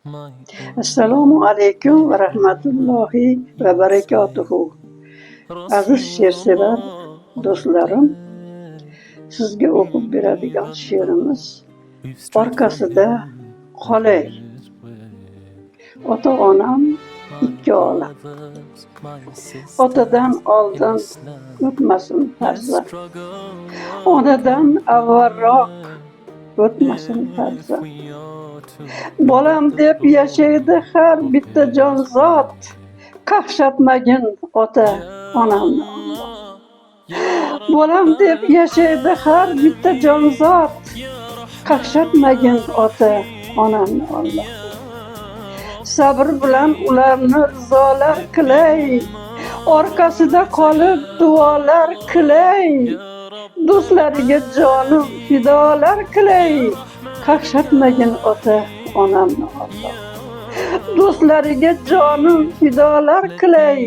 Assalomu alaykum va rahmatullohi va barakatuhu. Aziz she'rsevar do'stlarim, sizga o'qib beradigan she'rimiz orqasida qolay. Ota-onam ikki olam. Otadan oldin o'tmasin farzand. Onadan avvalroq o'tmasin farzand. Bolam deb yashaydi har bitta jonzot. Qaqshatmagin ota-onamni Alloh. Bolam deb yashaydi har bitta jonzot. Qaqshatmagin ota-onamni Alloh. Sabr bilan ularni rizolar qilay. Orqasida qolib duolar qilay. Do'stlariga jonim fidolar qilay. Qaqshatmagin ota-onamni Alloh. Do'stlariga jonim fidolar qilay.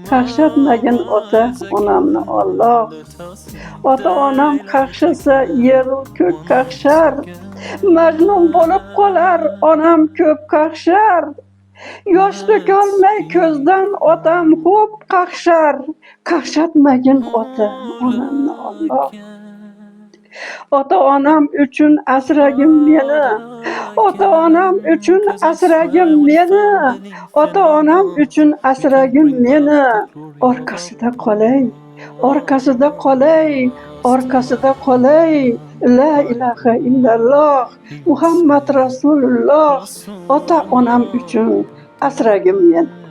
Qaqshatmagin ota-onamni Alloh. Ota-onam qaqshasa yer-u ko'k qaqshar. Majnun bo'lib qolar onam ko'p qaqshar. Yosh to'kolmay ko'zdan otam xo'p qaqshar. Qaqshatmagin ota-onamni Alloh. Ota-onam uchun asragin meni. Ota-onam uchun asragin meni. Ota-onam uchun asragin meni. Orqasida qolay. Orqasida qolay. Orqasida qolay. La ilaha illalloh Muhammad Rasululloh. Ota-onam uchun asragin meni.